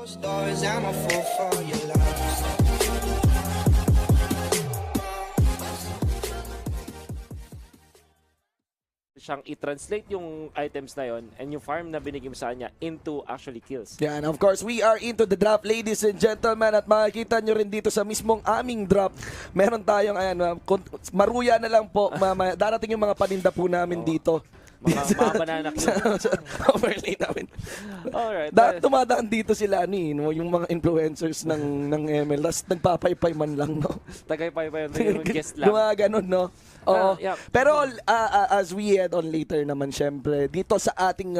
Stories, I'm a fool for your love. Siyang i-translate yung items na yon and yung farm na binigay mo sa kanya into actually kills. Yeah, and of course, we are into the drop, ladies and gentlemen, at makikita nyo rin dito sa mismong aming drop. Meron tayong, ayan, maruya na lang po, mama. Darating yung mga paninda po namin dito. Mga banana Overlay namin. Alright. Tumadaan dito sila no, yung mga influencers ng ML. Tapos nagpapaypay man lang, no? Tagay-pay-pay yung guest lang. Mga ganun, no? Oo. Yeah. Pero as we head on later naman, syempre, dito sa ating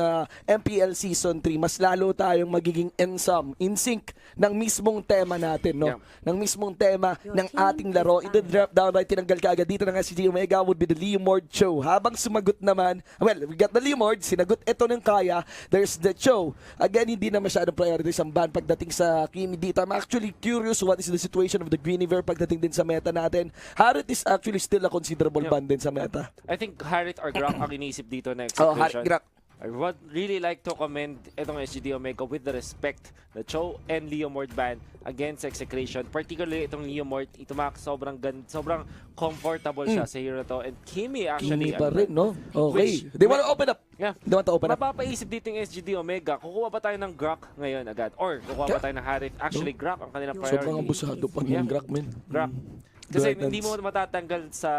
MPL Season 3, mas lalo tayong magiging in sync ng mismong tema natin, no? Yeah. Ng mismong tema ng ating laro. I-drop down right, tinanggal ka agad dito ng SGD Omega would be the Leomord Show. Habang sumagot naman, well, we got the Leomord, sinagot ito ng kaya, there's the Show. Again, hindi na masyadong priorities ang ban pagdating sa Kimi dito. I'm actually curious what is the situation of the Guinevere pagdating din sa meta natin. Harit is actually still a considerable ban din sa meta. I think Harit or Grok ang iniisip dito na Oh, execution. Grok. I would really like to commend itong SGD Omega with the respect the Cho and Leomord ban against Execration. Particularly itong Leomord, sobrang comfortable siya sa hero to. And Kimi actually. Kimi pa rin, no? Okay. They want to open up. Yeah. They want to open up. Mapapaisip dito yung SGD Omega, kukuha ba tayo ng Grok ngayon agad? Or kukuha ba tayo ng Harit? Actually, Grok ang kanilang priority. Sobrang abusado pa ng Grok, man. Grok. Kasi hindi mo matatanggal sa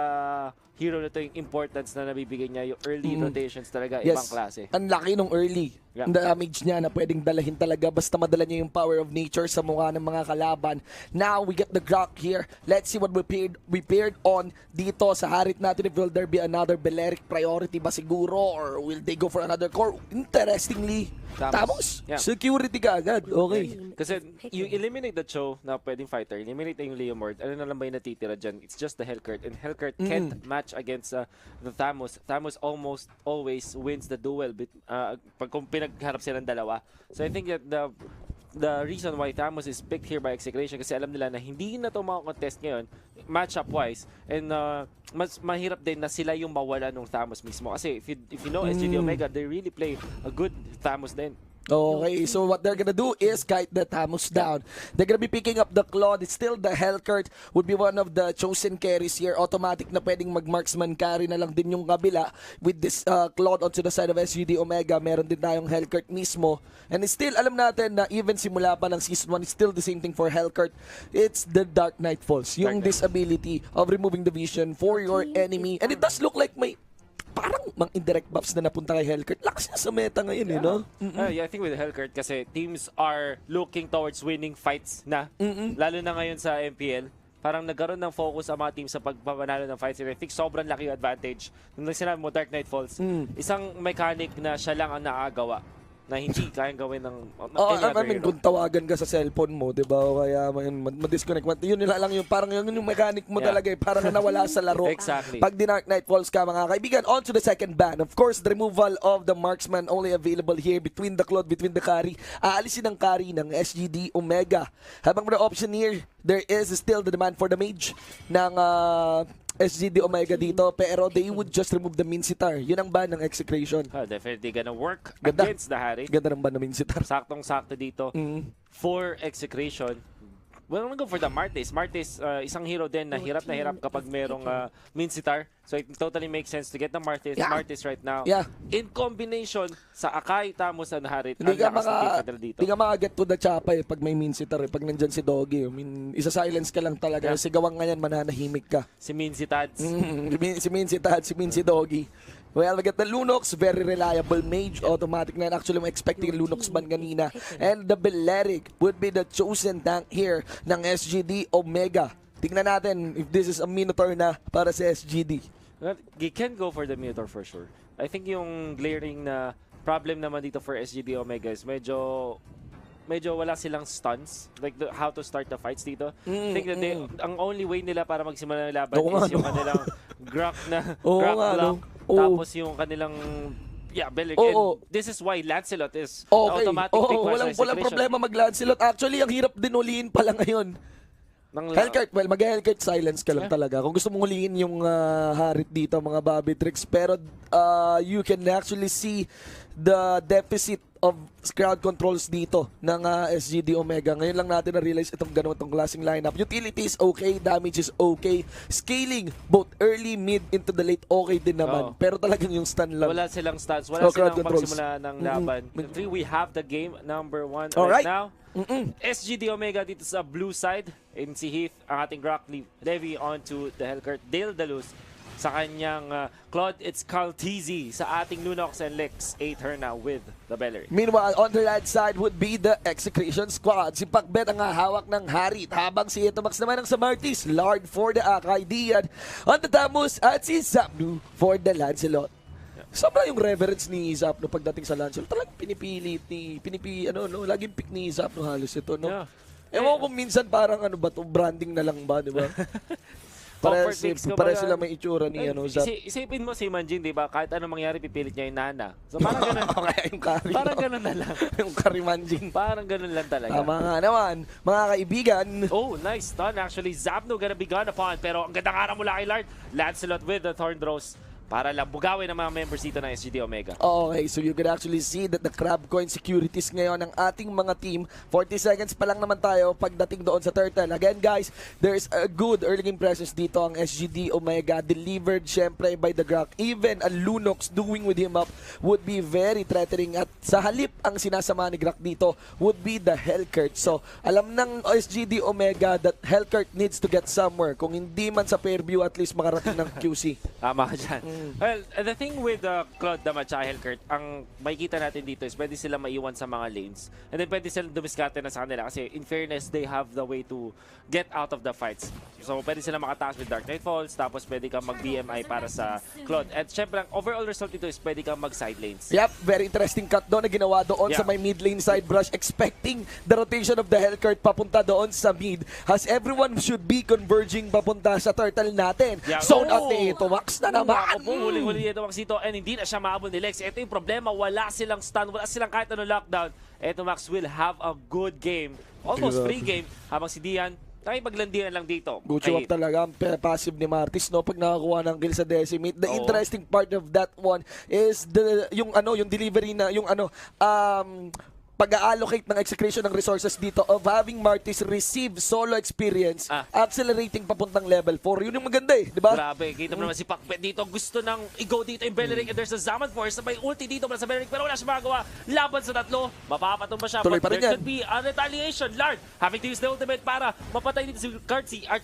hero na to yung importance na nabibigay niya, yung early rotations talaga, ibang klase. Ang laki nung early. Yeah. Ang damage niya na pwedeng dalahin talaga basta madala niya yung power of nature sa mukha ng mga kalaban. Now, we get the Grok here. Let's see what we paired on dito sa Harit natin. Will there be another Beleric priority ba siguro? Or will they go for another core? Interestingly, Tamos. Yeah. Security ka agad. Okay. Kasi you eliminate the Cho na pwedeng fighter, eliminate yung Leomord, ano na lang ba yung natitira dyan? It's just the Hellcurt. And Hellcurt can't match against the Thamus. Thamus almost always wins the duel kung pinagharap silang dalawa. So I think that the reason why Thamus is picked here by Execration kasi alam nila na hindi na ito contest ngayon matchup-wise and mas mahirap din na sila yung mawala ng Thamus mismo. Kasi if you know SGD Omega, they really play a good Thamus din. Okay, so what they're gonna do is kite the Thamus down. They're gonna be picking up the Claude. It's still the Hellcurt would be one of the chosen carries here. Automatic na pwedeng mag-marksman carry na lang din yung kabila with this Claude onto the side of SGD Omega. Meron din tayong Hellcurt mismo. And still, alam natin na even simula pa ng Season 1, it's still the same thing for Hellcurt. It's the Dark Night Falls. Yung this ability of removing the vision for your enemy. And it does look like may parang mga indirect buffs na napunta kay Hellcurt. Lakas niya sa meta ngayon, eh, no? Yeah, I think with Hellcurt kasi teams are looking towards winning fights na. Lalo na ngayon sa MPL. Parang nagkaroon ng focus ang mga teams sa pagpapanalo ng fights. And I think sobrang laki yung advantage. Nung sinabi mo, Dark Night Falls, isang mechanic na siya lang ang nakagawa na hindi kayang gawin ng I mean, kung tawagan ka sa cellphone mo, di ba? Kaya ma-disconnect. Yun nila lang yung parang yun yung mechanic mo talaga eh. Parang nawala sa laro. Exactly. Pag di Dark Night Falls ka, mga kaibigan, on to the second ban. Of course, the removal of the marksman only available here between the Claude, between the carry. Aalisin ang carry ng SGD Omega. Habang the option here, there is still the demand for the mage ng SGD Omega dito, pero they would just remove the Minsitar. Yun ang ban ng Execration. Definitely gonna work against the Harit. Ganda ng ban ng Minsitar. Saktong-sakto dito for Execration. Well, I'm going to go for the Martis. Martis, isang hero din na hirap kapag merong Minsitar. So it totally makes sense to get the Martis right now. Yeah. In combination sa Akai, Tamos, and Harit. Hindi ka maka-get to the chapa eh pag may Minsitar eh. Pag nandyan si Doggy. I mean, isa-silence ka lang talaga. Si gawang ngayon, mananahimik ka. Si Minsitats. Si Minsitats, si Minsi Doggy. Well, we get the Lunox, very reliable mage, automatic na. Actually, I'm expecting Lunox ban kanina. And the Beleric would be the chosen tank here ng SGD Omega. Tingnan natin if this is a Minotaur na para sa SGD. Well, you can go for the Minotaur for sure. I think yung glaring na problem naman dito for SGD Omega is medyo wala silang stuns, like how to start the fights dito. I think that ang only way nila para magsimula ng laban is yung kanilang Grok na Grok block. Tapos yung kanilang Beleric. This is why Lancelot is automatic pick for walang problema mag-Lancelot. Actually, ang hirap din ulihin pala ngayon. Hellcurt, well, mag-Hellcurt silence ka lang talaga. Kung gusto mong hulihin yung Harit dito, mga Bobby Tricks. Pero you can actually see the deficit of crowd controls dito ng SGD Omega. Ngayon lang natin na-realize itong ganitong klaseng lineup. Utility is okay, damage is okay. Scaling, both early, mid, into the late, okay din naman. Pero talagang yung stun lang. Wala silang stats, wala silang controls. pagsimula ng laban. We have the game number 1 Alright. right now. SGD Omega dito sa blue side. And si Heath, ang ating Rock Levy onto the Hellcurt. Dale Dalus sa kanyang Claude, it's Caltizi sa ating Lunox and Lex 8 Herna with the Bellery. Meanwhile, on the right side would be the Execration squad. Si Pacbet ang hawak ng Harit, habang si Etomax naman ang Samartis, Lord for the Akai Dian, on the Tamus, at si Zapnu for the Lancelot. Sobra yung reverence ni Zapno pagdating sa Lancelot. Talagang pinipilit ni, laging pick ni Zapno halos ito, no? Yeah. Ewan ko minsan parang ano ba to, branding na lang ba, di ba? Pare sila may itsura ni Zap. Isipin mo si Manjin, di ba? Kahit anong mangyari, pipilit niya yung Nana. So parang ganun. Okay, yung Kari. Parang ganun na lang. Yung Kari Manjin. Parang ganun lang talaga. Tama nga naman, mga kaibigan. Oh, nice stun actually. Zapno gonna be gone upon. Pero ang gandang araw mula kay Lard. Lancelot with the Thorn Throws para lang bugawin ang mga members dito ng SGD Omega. Okay, so you can actually see that the crab coin securities ngayon ng ating mga team. 40 seconds pa lang naman tayo pagdating doon sa turtle. Again guys, there's a good early game presence dito ang SGD Omega, delivered syempre by the Grok. Even a Lunox doing with him up would be very threatening, at sa halip ang sinasama ni Grok dito would be the Hellcurt. So alam ng SGD Omega that Hellcurt needs to get somewhere. Kung hindi man sa Fairview, at least makarating ng QC. Tama ka dyan. Well, the thing with Claude Damat at Hellcurt, ang makikita natin dito is pwede sila maiwan sa mga lanes. And then pwede sila dumiskarte na sa kanila kasi in fairness, they have the way to get out of the fights. So pwede sila makataas with Dark Knight Falls, tapos pwede kang mag-BMI para sa Claude. At syempre, ang overall result dito is pwede kang mag-side lanes. Yep, very interesting cut doon na ginawa doon sa may mid lane side brush, expecting the rotation of the Hellcurt papunta doon sa mid, as everyone should be converging papunta sa turtle natin. Zone out ni Etomax na naman. Huli-huli ito Max dito, and hindi na siya maabol ni Lex. Ito yung problema, wala silang stun, wala silang kahit ano lockdown. Ito Max will have a good game, almost free game, habang si Dian nakipaglandian lang dito. Good job talaga ang passive ni Martis, no, pag nakakuha ng kill sa Decimate. The interesting part of that one is yung delivery na pag-allocate ng Execration ng resources dito of having Martis receive solo experience, accelerating papuntang level 4. Yun yung maganda di ba? Grabe, kita mo naman si Pacbet dito, gusto nang i-go dito yung Beleric, and there's a Zaman Force na may ulti dito para sa Beleric, pero wala siya magawa. Laban sa tatlo, mapapatumba siya. Tuloy pa rin there could be a retaliation. Lard having to use the ultimate para mapatay dito si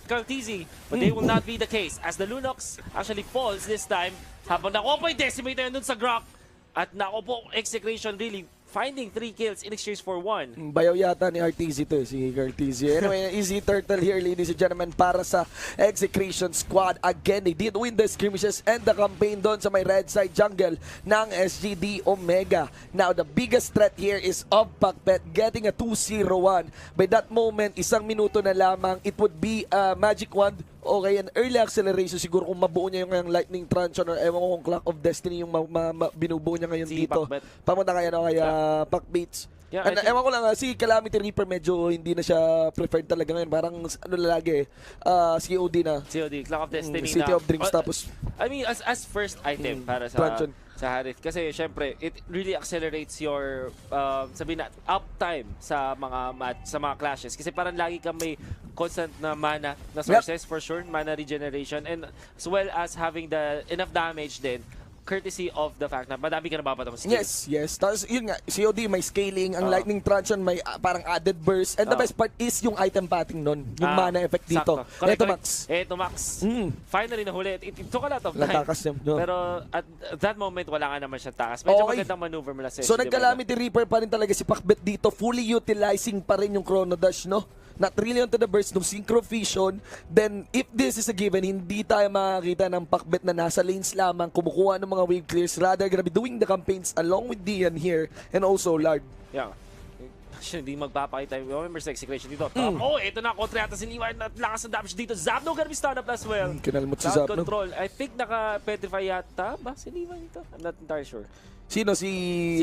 Caltizi, but they will not be the case as the Lunox actually falls this time, habang nakuha po yung Decimate na yun dun sa Grok, at nakuha po Execration really finding 3 kills in exchange for 1. Bayaw yata ni RTZ to, si RTZ. Anyway, easy turtle here, ladies and gentlemen, para sa Execration squad. Again, they did win the skirmishes and the campaign doon sa may red side jungle ng SGD Omega. Now, the biggest threat here is of Pacbet getting a 2-0-1. By that moment, 1 minuto na lamang, it would be a magic wand. Okay, an early acceleration siguro kung mabuo niya yung Lightning Truncheon, or ewan ko kung Clock of Destiny yung binubuo niya ngayon si dito. Pacbet. Pamunta kaya Pacbaits. Yeah, ewan ko lang, si Calamity Reaper medyo hindi na siya preferred talaga ngayon. Parang lagi, COD na. COD, Clock of Destiny City na. of Dreams, tapos I mean, as first item para sa Harith. Kasi syempre, it really accelerates your sabihin na uptime sa mga clashes. Kasi parang lagi kang may constant na mana na sources for sure, mana regeneration, and as well as having the enough damage din, courtesy of the fact na madami ka nababata mo skills. Yes. Tapos yun nga, COD may scaling, ang Lightning Truncheon may parang added burst, and the best part is yung item pathing nun, yung mana effect dito. Ito Max. Finally nahuli. It took a lot of time. Pero at that moment, wala nga naman siya takas. Medyo magandang maneuver mula sa So nag-Calamity Reaper pa rin talaga si Pacbet dito, fully utilizing pa rin yung Chrono Dash, no? Not really onto the burst ng Synchro Vision. Then, if this is a given, hindi tayo makakita ng Pacbet na nasa lanes lamang, kumukuha ng mga wave clears. Rather, gonna be doing the campaigns along with Dian here, and also Lard. Yeah. Hindi magpapakita yung members sa Execration dito. Ito na, kontra yata si Levi at lakas ng damage dito. Zapno gonna be stun up as well. Kinalmot si Crowd Zapno. control. I think naka-petrify yata ba si Levi dito? I'm not entirely sure. Sino? Si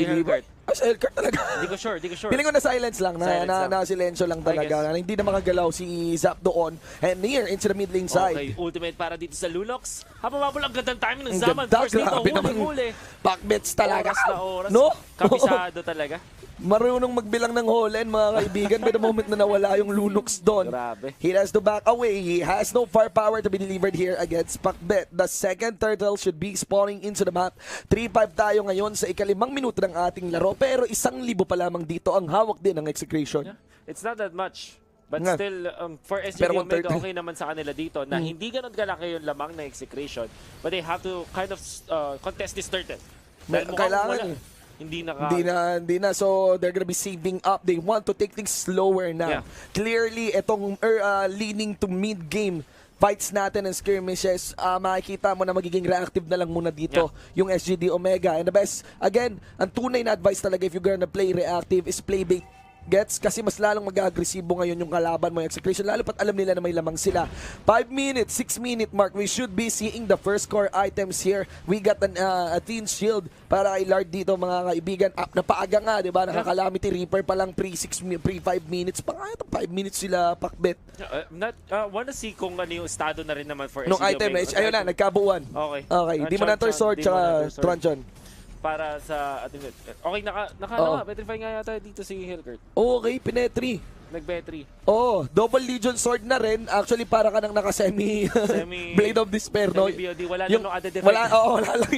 Hellcurt. Si Hellcurt talaga. Hindi ko sure. Piling ko na silence lang, Silence lang. na silensyo lang talaga. Hindi na makagalaw si Zap doon. And near into the mid lane side. Okay, ultimate para dito sa Lunox. Habang mabul ang gandang timing ng Ang Zaman. ganda, First dito, grabe naman. huli. Backbets talaga. Oras na oras. No? Kabisado talaga. Marunong magbilang ng Holland, mga kaibigan. By the moment na nawala yung Lunox doon, Grabe. he has to back away. He has no firepower to be delivered here against Pakbet. The second turtle should be spawning into the map. 3-5 tayo ngayon sa ikalimang minuto ng ating laro. Pero 1,000 pa lamang dito ang hawak din ng Execration. Yeah. It's not that much. But Nga. still, for SGD Pero Omega, 130. okay naman sa kanila dito na hindi ganun kalaki yung lamang na Execration. But they have to kind of contest this turtle. Dahil mukhang Kailangan wala. Hindi na. So, they're gonna be saving up. They want to take things slower now. Yeah. Clearly, itong leaning to mid-game fights natin and skirmishes, makikita mo na magiging reactive na lang muna dito yung SGD Omega. And the best, again, ang tunay na advice talaga if you're gonna play reactive is play bait. Gets? Kasi mas lalong mag-agresibo ngayon yung kalaban mo, yung Execration, lalo pat alam nila na may lamang sila. 5 minutes, 6 minute mark, we should be seeing the first core items here. We got a thin shield para kay Lard dito, mga kaibigan. Napaaga nga, di ba? Nakakalamity Reaper pa lang pre-5 minutes. Pa nga ito, 5 minutes sila Pakbet. Wanna see kung ano yung estado na rin naman for Nung SGD item na, Omega. ayun na, nagkabuuan. Okay. Demonator Sword, tsaka Truncheon. Para sa ating... Okay, petrify nga yata dito si Hellcurt. Okay, Pinetri. Nag-betri. Double Legion Sword na rin. Actually, para ka nang naka-semi Blade of Despair, no? Semi-BOD. Wala lang nung added effect. Wala lang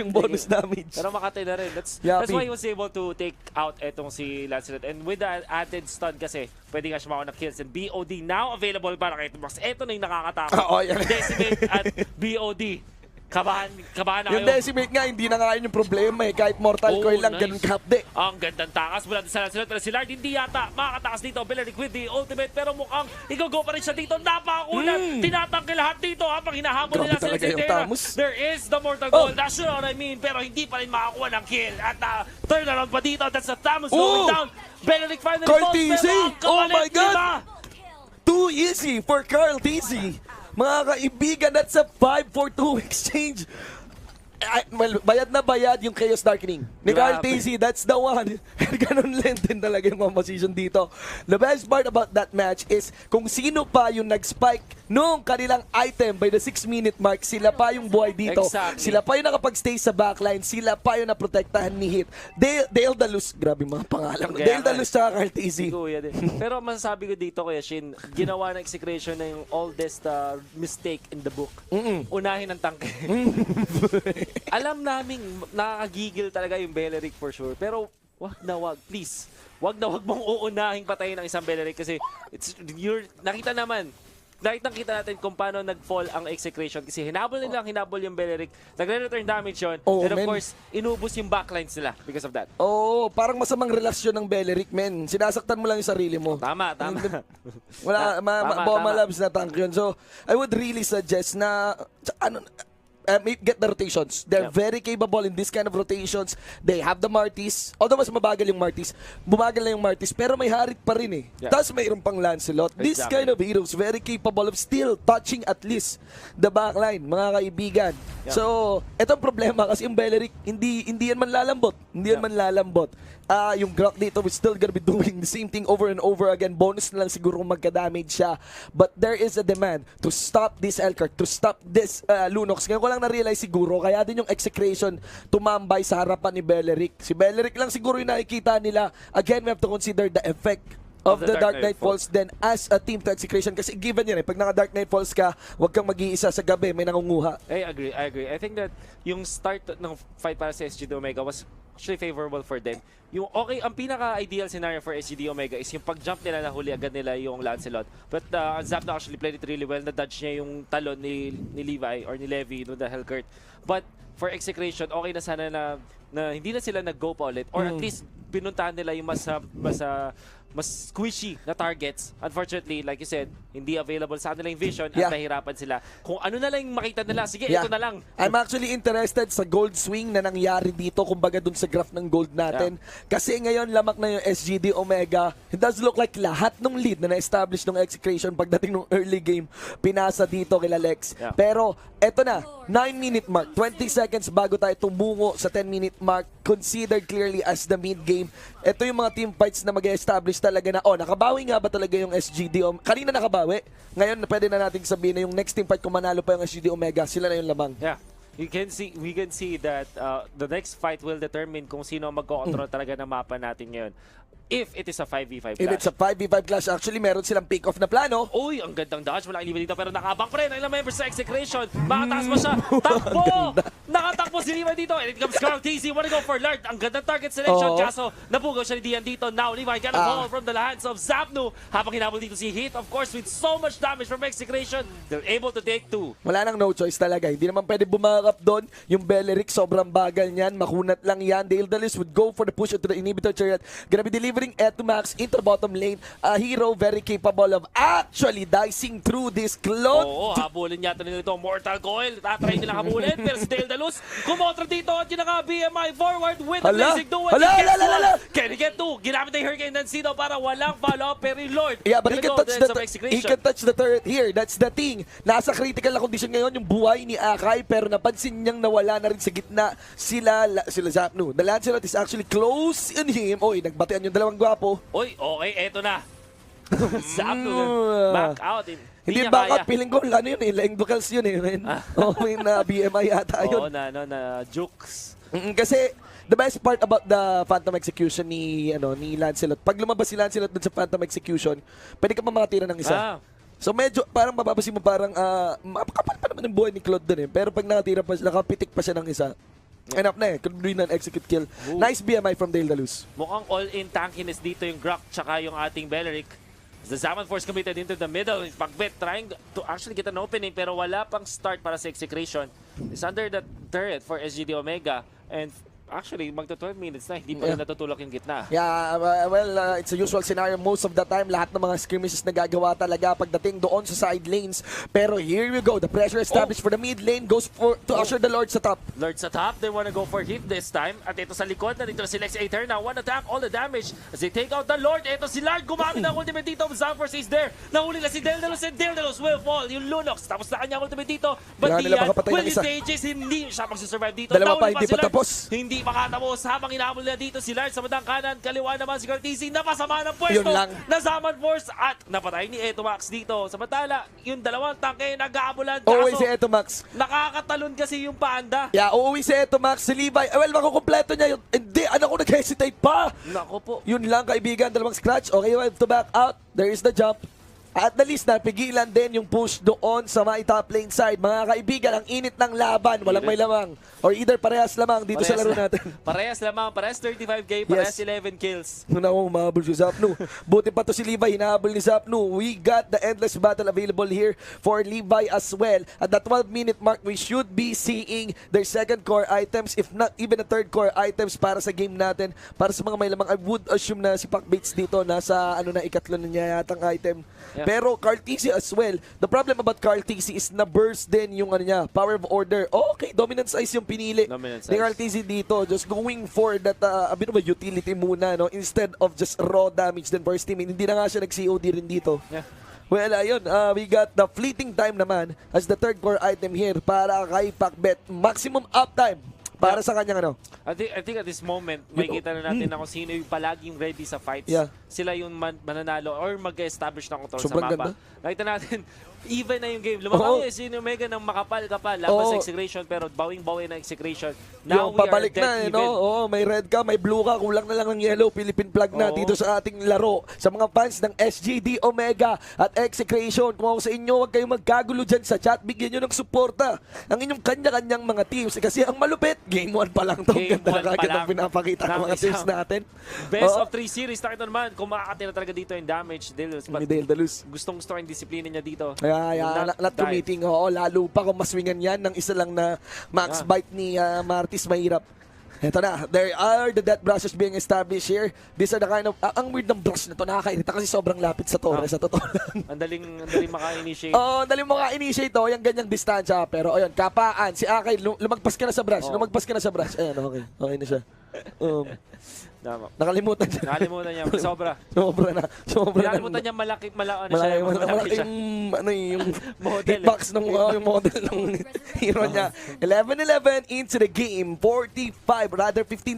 yung bonus damage. Pero makatay na rin. That's why he was able to take out etong si Lancelot. And with the added stun kasi, pwede nga siya makakuha ng kills. And BOD now available para kay Tumax. Ito na yung nakakatakot. Decimate at BOD. Kabahan na kayo. Yung Decimate nga, hindi na nga yun yung problema eh. Kahit Mortal Coil lang, ganun kahapde. Ang gandang takas mula sa Lancelot. Pero si Lard hindi yata makatakas dito. Beleric with the ultimate. Pero mukhang i-go pa rin siya dito. Napakakulan. Tinatangke lahat dito habang hinahamon nila sa Execration. There is the Mortal Coil. That's what I mean. Pero hindi pa rin makakuha ng kill. At turn around pa dito. That's the Thamus going down. Beleric finally falls. Pero oh my God! Too easy for Carl TZ. Mga kaibigan, that's a 5-4-2 exchange. Well, bayad na bayad yung Chaos Darkening ni Carl TZ, that's the one. Ganun lang din talaga yung composition dito. The best part about that match is kung sino pa yung nag-spike nung kanilang item by the 6-minute mark, sila pa yung buhay dito. Exactly. Sila pa yung nakapag-stay sa backline, sila pa yung naprotektahan ni Hit. Dale Dalus, grabe mga pangalan. Dale Dalus sa Carl TZ. Pero masasabi ko dito Kuya Shin, ginawa ng Execration na yung oldest mistake in the book. Unahin ang tangke. Alam naming nakakagigil talaga yung Beleric for sure. Pero wag na wag, please. Wag na wag mong uunahing patayin ng isang Beleric kasi nakita nakita natin kung paano nag-fall ang Execration kasi hinabol yung Beleric, nagre-return damage yun, and of course, inubos yung backlines nila because of that. Parang masamang relasyon ng Beleric, men. Sinasaktan mo lang yung sarili mo. Tama. Bomba Labs na tank yun. So, I would really suggest na, get the rotations. They're very capable in this kind of rotations. They have the Martis. Although mas mabagal yung Martis, bumagal na yung Martis, pero may Harit pa rin eh. Tapos mayroon pang Lancelot. This kind of heroes, very capable of still touching at least the backline, mga kaibigan. So, etong problema kasi yung Beleric, hindi yan manlalambot. Yung Grok dito is still gonna be doing the same thing over and over again. Bonus na lang siguro kung magka-damage siya. But there is a demand to stop this Hellcurt, to stop this Lunox. Ngayon ko lang na-realize siguro, kaya din yung Execration tumambay sa harapan ni Beleric. Si Beleric lang siguro yung nakikita nila. Again, we have to consider the effect of the Dark Knight Falls then as a team to Execration. Kasi given yan pag naka-Dark Knight Falls ka, huwag kang mag-iisa sa gabi, may nangunguha. I agree. I think that yung start ng fight para sa SGD Omega was actually favorable for them. Ang pinaka-ideal scenario for SGD Omega is yung pag-jump nila, nahuli agad nila yung Lancelot. But Zapna actually played it really well. Na-dodge niya yung talon ni Levi or ni Levi, no, the Hellcurt. But for Execration, okay na sana na hindi na sila nag-go pa ulit. Or at least pinuntahan nila yung mas mas squishy na targets. Unfortunately, like you said, hindi available sa kanila yung vision Yeah. at nahirapan sila. Kung ano na lang yung makita nila, sige, Yeah. ito na lang. I'm actually interested sa gold swing na nangyari dito, kumbaga dun sa graph ng gold natin. Kasi ngayon, lamak na yung SGD Omega. It does look like lahat ng lead na na-establish ng Execration pagdating ng early game, pinasa dito kila Lex. Yeah. Pero, eto na, 9-minute mark, 20 seconds bago tayo tumungo sa 10-minute mark, considered clearly as the mid-game. Ito yung mga team fights na mag-establish talaga na, nakabawi nga ba talaga yung SGD? Kanina nakabawi. Ngayon, pwede na nating sabihin na yung next team fight, kung manalo pa yung SGD Omega, sila na yung lamang. Yeah. We can see that the next fight will determine kung sino ang magko-control talaga ng mapa natin ngayon. If it is a 5v5 clash. If it's a 5v5 clash, actually meron silang pick-off na plano. Uy, ang gandang dodge. Wala iliwan dito pero nakabang pa rin ang ilang members sa Execration. Makataas pa siya. Takbo! Nakatakbo si Levi dito. And it comes Carl TZ. Wanna go for Lard. Ang gandang target selection. Kaso, napugaw siya ni Dian dito. Now, Levi got a ball from the hands of Zapnu. Habang hinabol dito si Hit, of course, with so much damage from Execration, they're able to take 2. Wala nang no choice talaga. Hindi naman pwede bumakap doon. Yung Beleric, sobrang bagal niyan. Makunat lang yan. Dale Dalis would go for the push into the inhibitor chariot. Gonna be delivering to Max into the bottom lane. A hero very capable of actually dicing through this clone. Oo, habulin yata nila ito. Mortal Coil. Tatry nila habulin. Pero si Dale Dalus, kumontra dito at yung naka-BMI forward with the basic duel. Can he get 2? Ginamit na yung Hurricane Dancino para walang follow-up. Pero yung Lord, Yeah, but he can touch the turret here. That's the thing. Nasa critical na condition ngayon yung buhay ni Akai, pero napansin niyang nawala na rin sa gitna sila Zapnu. The Lancelot is actually close in him. Oy, nagbatean yung dalawang gwapo. Uy, okay, eto na. Zapnu, back out. Hindi back out, feeling ko, ano yun eh, Laing Ducals yun eh. May na BMI yata yun. Oo, na jukes. Kasi, the best part about the Phantom Execution ni Lancelot, pag lumabas si Lancelot dun sa Phantom Execution, pwede ka pa makatira ng isa. So medyo, parang mapapasin mo parang, mapakapal pa naman yung buhay ni Claude dun eh. Pero pag nakatira pa, nakapitik pa siya ng isa, enough na eh. Could be an execute kill. Ooh. Nice BMI from Dale Dalus. Mukhang all-in tankiness dito yung Grok tsaka yung ating Beleric. The Zaman Force committed into the middle. Pagbet trying to actually get an opening pero wala pang start para sa Execration. It's under the turret for SGD Omega. And actually, magto 12 minutes na, hindi pa rin natutulak yung gitna. Yeah, well, it's a usual scenario most of the time. Lahat ng mga skirmishes na gagawa talaga pagdating doon sa side lanes. Pero here we go. The pressure established for the mid lane goes to usher the Lord sa top. Lord sa top, they wanna go for hit this time. At ito sa likod, na dito si Lex Aether na one attack, all the damage. As they take out the Lord, ito si Lard, gumamit ng ultimate dito. Zamforce is there. Nahuli na si Deldelos and Deldelos will fall. Yung Lunox, tapos na kanyang ultimate dito. But Dian, will you stages, hindi siya magsusurvive dito. Dalawa pa, hindi pa tapos. Hindi makatapos habang inabol na dito si Lard sa bandang kanan, kaliwa naman si Cartesi, napasama ng pwesto na Zaman Force at napatay ni Etomax dito. Samantala, yung dalawang tangke nag-aabulan. Uuwi si Etomax. Nakakatalon kasi yung panda. Yeah, uuwi si Etomax, si Levi. Well, makukumpleto niya yun. Hindi, ko nag-hesitate pa. Nako po. Yun lang, kaibigan, dalawang scratch. Okay, we have to back out. There is the jump. At the least, napigilan din yung push doon sa my top lane side. Mga kaibigan, ang init ng laban. Walang may lamang. Or either parehas lamang dito sa laro natin. Parehas lamang. Parehas 35k. Parehas 11 kills. Muna akong mahabol si Zapnu. Buti pa to si Levi. Hinahabol ni Zapnu. We got the endless battle available here for Levi as well. At the 12-minute mark, we should be seeing their second core items, if not even a third core items para sa game natin. Para sa mga may lamang, I would assume na si Pac Bates dito nasa ikatlo na niya yatang item. Yeah. Pero Carl TC as well. The problem about Carl TC is na-burst din yung power of order. Okay, dominant size yung pinili ni Carl TC dito. Just going for that a bit of a utility muna, no? Instead of just raw damage then for his team. Hindi na nga siya nag-COD rin dito. Yeah. Well, ayun, we got the fleeting time naman as the third core item here para kay Pacbet. Maximum uptime para sa kanyang I think at this moment, may kita na natin na kung sino yung palaging ready sa fights. Yeah. Sila yung mananalo or mag-establish ng control sobrang sa mapa. Nakita natin, even na yung game. Lumabang yung sino Omega ng makapal-kapal laban sa Execration pero bawing-bawi na Execration. Now yung pabalik na even. May red ka, may blue ka, kulang na lang ng yellow, Philippine flag na dito sa ating laro. Sa mga fans ng SGD Omega at Execration, kung ako sa inyo, huwag kayong magkagulo dyan sa chat, bigyan nyo ng suporta ang inyong kanya-kanyang mga teams. Kasi ang malupit, Game 1 pa lang to. Ganda na kagad ang pinapakita ng mga teams natin. Best of 3 series, nakita naman, kung makakatira talaga dito yung damage, Dale Dalus. Gustong-gusto yung disiplina niya dito. Not committing, lalo pa kung maswingan yan ng isa lang na max bite ni Martis, mahirap. Ito na, there are the death brushes being established here. These are the kind of, ang weird ng brush na to, nakakairita kasi sobrang lapit sa torre, sa totoo lang. Ang daling maka-initiate. Oo, daling maka-initiate to, yung ganyang distansya. Pero ayun, kapaan, si Akay, lumagpas ka na sa brush, lumagpas ka na sa brush. Ayan, okay, okay na siya. Nakalimutan niya. Nakalimutan niya. Sobra. Sobra na. Nakalimutan niya malaki siya. Yung Model. hitbox ng yung model ng hero niya. 11-11 into the game. 15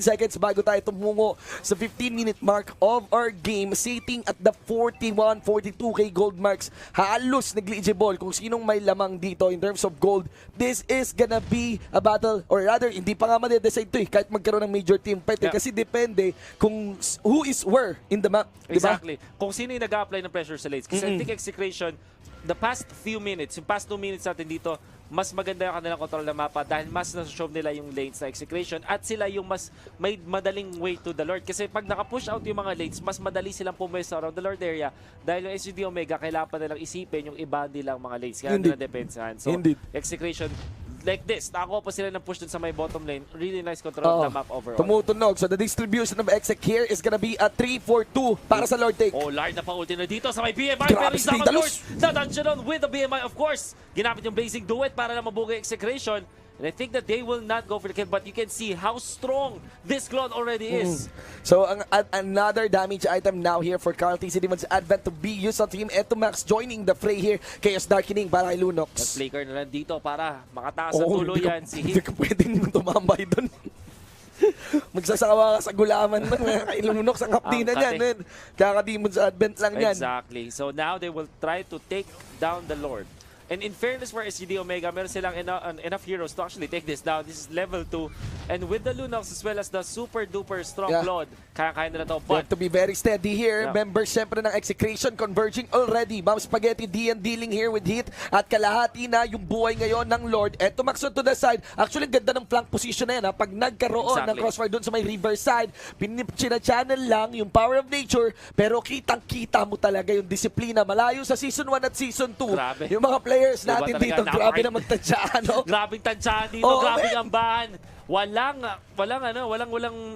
seconds bago tayo tumungo sa 15-minute mark of our game. Sitting at the 41-42k gold marks. Halos negligible kung sinong may lamang dito in terms of gold. This is gonna be a battle, or rather, hindi pa nga madedecide to kahit magkaroon ng major team fight. Kasi depende kung who is where in the map. Exactly. Kung sino yung nag-apply ng pressure sa lanes. Kasi I think Execration, the past few minutes, yung past 2 minutes natin dito, mas maganda yung kanilang control ng mapa dahil mas nasa-show nila yung lanes na Execration at sila yung mas may madaling way to the Lord. Kasi pag naka-push out yung mga lanes, mas madali silang pumwesto around the Lord area dahil yung SGD Omega, kailangan pa nilang isipin yung iba nilang mga lanes. Kaya nila depensahan. So, Execration, like this, nakakuha pa sila ng push dun sa may bottom lane. Really nice control of the map overall. Tumutunog. So the distribution of Exec here is gonna be a 3-4-2 para sa Lord Take. Oh, Lard na pa-ulti na dito sa may BMI. Pero he's not on board. Na-dungeon with the BMI, of course. Ginamit yung Blazing Duet para na mabuga Execration. And I think that they will not go for the kill, but you can see how strong this clone already is. So, another damage item now here for Carl TCD Demon's Advent to be used on Team Etomax joining the fray here. Chaos Darkening para kay Lunox. Nag-flicker na lang dito para makataas ang tulo yan. Hindi ka pwedeng tumambay doon. Magsasaka ka sa gulaman ng kay Lunox ang hapdi na yan. Kaka-Demon's Advent lang yan. Exactly. So now they will try to take down the Lord. And in fairness for SGD Omega, meron silang enough heroes to actually take this down. This is level 2. And with the Lunox as well as the super duper strong Lord, kaya-kaya nila to. But to be very steady here, members syempre ng Execration converging already. Ma'am Spaghetti DN dealing here with hit. At kalahati na yung buhay ngayon ng Lord. Eto Max to the side. Actually, ganda ng flank position na yan. Pag nagkaroon ng crossfire dun sa may reverse side, channel lang yung power of nature. Pero kitang-kita mo talaga yung disiplina. Malayo sa Season 1 at Season 2. Grabe. Yung mga players natin dito, grabe na magtansyahan. Grabing tansyahan dito, grabing ambahan. Walang,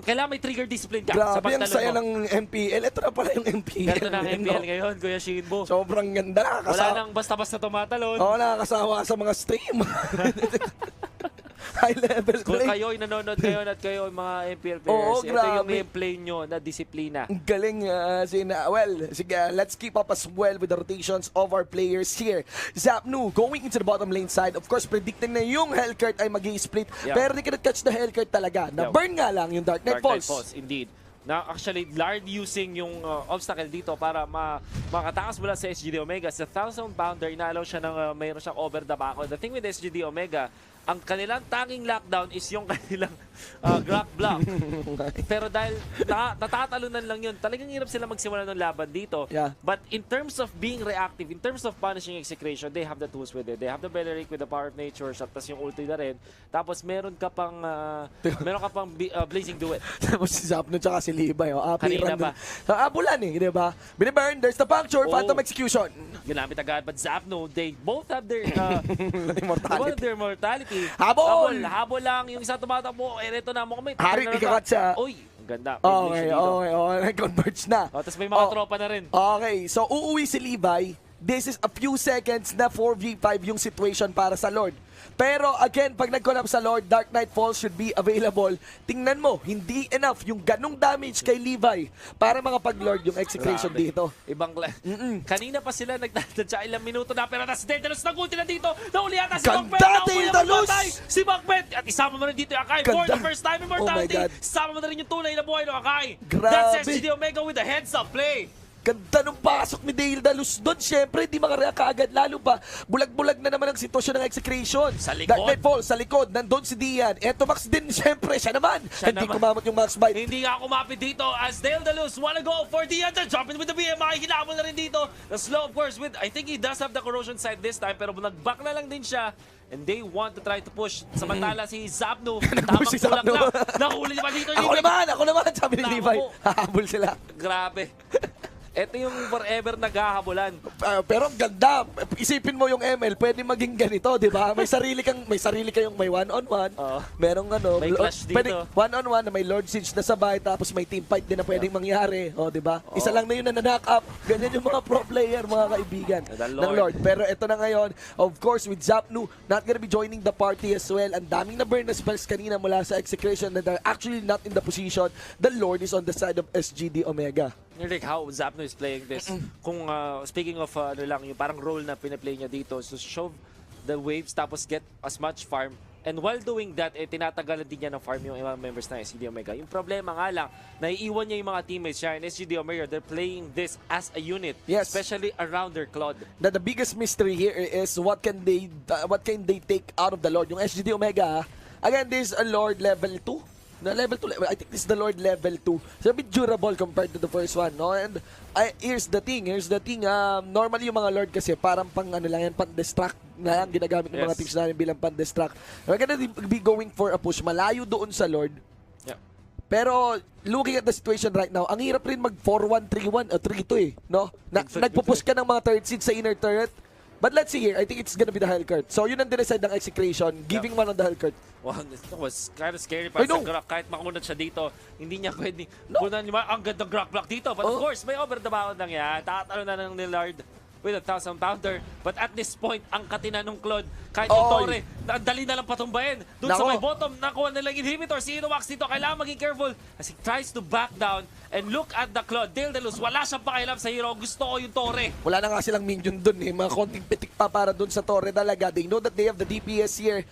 kailangan may trigger discipline ka sa pagtalon mo. Grabe, ang saya ng MPL. Ito na pala yung MPL. Ganda ng MPL ngayon, Kuya Shinbo. Sobrang ganda. Wala nang basta-basta tumatalon. Oo, nakakasawa sa mga stream. High level Kung play. kayo'y nanonood ngayon at kayo mga MPL players, ito yung gameplay nyo na disiplina. Ang galing. Sige, let's keep up as well with the rotations of our players here. Zapnu going into the bottom lane side. Of course, predicting na yung Hellcurt ay mag-i-split. Pero they cannot catch the Hellcurt talaga. Na-burn nga lang yung Dark Knight Falls. Indeed. Na actually, Lard using yung obstacle dito para makatakas mula sa SGD Omega. Sa 1,000 pounder, inaalaw siya ng mayroon siyang over the back. The thing with SGD Omega, ang kanilang tanging lockdown is yung kanilang Glock block. Pero dahil natatalunan lang yun, talagang hirap sila magsimula ng laban dito. But in terms of being reactive, in terms of punishing Execration, they have the tools with it. They have the Beleric with the power of nature, tapos yung ulti na rin. Tapos meron ka pang Blazing Duet. Tapos si Zapno tsaka si Libay. Kanina ba? Abulan di ba? Biniburn, there's the puncture, Phantom Execution. Ginamit agad, but Zapno, they both have their mortality. Habol lang. Yung isa tumatakbo. Ito na mo kami. Hari, ikakat siya. Uy, ang ganda. Okay. Converge na. Tapos may mga tropa na rin. Okay, so uuwi si Levi. This is a few seconds na 4v5 yung situation para sa Lord. Pero again, pag nag-collapse sa Lord, Dark Knight Falls should be available. Tingnan mo, hindi enough yung ganong damage kay Levi para makapag-Lord yung Execration dito. Ibang kanina pa sila nagtatadya ilang minuto na, pero nas Daedalus nag-ulti na dito. Nauli yata si Macbeth. Si Macbeth. At isama mo rin dito yung Akai for the first time immortality. Isama mo na rin yung tunay na buhay ng Akai. That's SGD Omega with the heads-up play. Ganda nung pasok ni Daedalus doon. Siyempre, di makareact kaagad. Lalo pa, bulag-bulag na naman ang sitwasyon ng Execration. Sa likod. Dark Knight Falls, sa likod. Nandun si Dian. Eto Max din, siyempre. Siya naman. Hindi kumamot yung Max Bite. Hindi nga kumapit dito as Daedalus wanna go for Dian. They're jumping with the BMI. Hinabol na rin dito. The slow, of course, with I think he does have the corrosion side this time. Pero nag-back na lang din siya. And they want to try to push. Samantala si Zapno, tamang kulang lang. Nahuli pa dito. Ako naman, sabi ni Levi. Hahabol sila. Grabe. Ito yung forever naghahabulan. Pero ang ganda. Isipin mo yung ML, pwede maging ganito, di ba? May sarili kayong may one-on-one. Oo. Merong ano, May clash dito. pwede one-on-one na may Lord Siege na sabay, tapos may team fight din na pwedeng mangyari. O, di ba? Isa lang na yun na knock up. Ganyan yung mga pro player, mga kaibigan ng Lord. Pero ito na ngayon, of course, with Zapnu, not gonna be joining the party as well. Ang daming na burn na spells kanina mula sa Execration that are actually not in the position. The Lord is on the side of SGD Omega. Like how Zapno is playing this. Kung speaking of ano lang, yung parang role na pinaplay niya dito, so shove the waves tapos get as much farm. And while doing that, tinatagalan din niya ng farm yung mga members ng SGD Omega. Yung problema nga lang, naiiwan niya yung mga teammates siya and SGD Omega, they're playing this as a unit. Yes. Especially around their Claude. The biggest mystery here is what can they take out of the Lord? Yung SGD Omega, again, this is a Lord level 2. Na level 2, I think this is the Lord level 2. So a bit durable compared to the first one, no? And here's the thing, normally yung mga Lord kasi parang pang ano lang yan, pan-distract na yan, ginagamit ng mga teams namin bilang pan-distract. We're gonna be going for a push, malayo doon sa Lord. Yeah. Pero looking at the situation right now, ang hirap rin mag 4-1, 3-1, 3-2 no? Nagpupush ka ng mga third seed sa inner turret. But let's see here, I think it's gonna be the Hellcurt. So yun ang dinecide ng Execration, giving one on the Hellcurt. Wow, this was kind of scary para sa Grok. Kahit makunat siya dito, hindi niya pwede kunan niya ang gandang Grok block dito. But of course, may over the bound lang yan. Tatalo na ng Lillard with a 1,000 pounder. But at this point, ang katina ng Claude, kahit yung Torre, ang dali na lang patumbayin. Doon sa may bottom, nakuha nilang inhibitor. Si Inowax dito, kailangan maging careful as he tries to back down. And look at the Claude. Deldelus, wala siyang pakialam sa hero. Gusto ko yung Torre. Wala na nga silang minion dun eh. Mga konting pitik pa para dun sa Torre talaga. They know that they have the DPS here.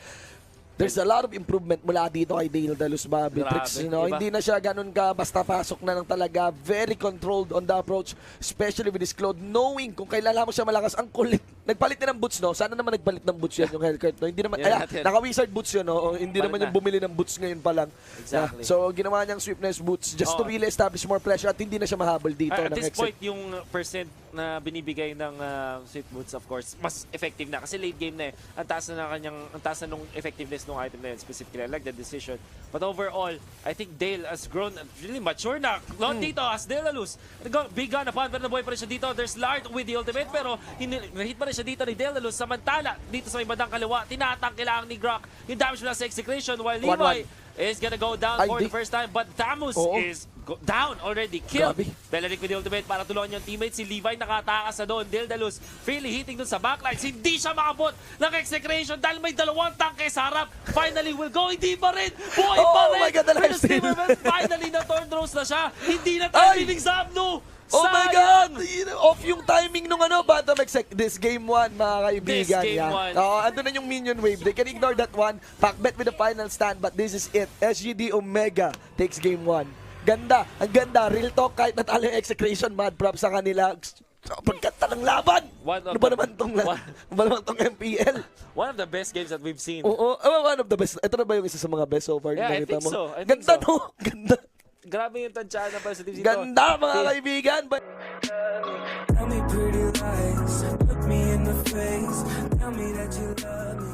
There's a lot of improvement mula dito kay Deldelus Babitrix. You know? Hindi na siya ganun ka basta pasok na lang talaga. Very controlled on the approach. Especially with his Claude. Knowing kung kailan mo siya malakas. Ang kulit. Nagpalit din ng boots, no? Sana naman nagpalit ng boots yan yung Hellcurt, no? Hindi naman, naka-wizard boots yun, no? Hindi naman yung bumili ng boots ngayon pa lang. Exactly. So, ginawa niyang swiftness boots just to really establish more pressure at hindi na siya mahabol dito. At this point, yung percent na binibigay ng swift boots, of course, mas effective na. Kasi late game na eh. Ang taas na nung effectiveness ng item na yun, specifically. I like the decision. But overall, I think Dale has grown really mature na. Not dito, as Deldelus. Big gun upon, pero nabuhay pa rin siya dito. There's Lard with the ultimate, pero hit pa rin siya dito ni Deldelus. Samantala, dito sa may bandang kaliwa, tinatangke lang ni Grok yung damage mula sa Execration, while Levi is gonna go down for the first time, but Damus is down already, killed. Beleric with the ultimate para tulungan yung teammate. Si Levi nakatakas na doon. Deldelus freely hitting doon sa backlines. Hindi siya makabot ng Execration dahil may dalawang tangke sa harap. Finally will go, hindi pa rin. Buhay pa rin. My God, the lifesteal. Finally na turn throws na siya. Hindi na timing Zapnu. Oh my God! Off yung timing nung bottom exec. This game 1, mga kaibigan. This game 1. Ando na yung minion wave. They can ignore that one. Packbet with the final stand, but this is it. SGD Omega takes game 1. Ganda. Ang ganda. Real talk, kahit natalo yung Execration, mad props sa kanila. Pagkanta ng laban! Ano ba naman tong MPL? One of the best games that we've seen. Oo, one of the best. Ito na ba yung isa sa mga best so far? Yeah, I think so. Ganda, no? Ganda. Grabe yung tansyahan na positive dito. Ganda, mga kaibigan. Tell me pretty lies, look me in the face, tell me that you love me.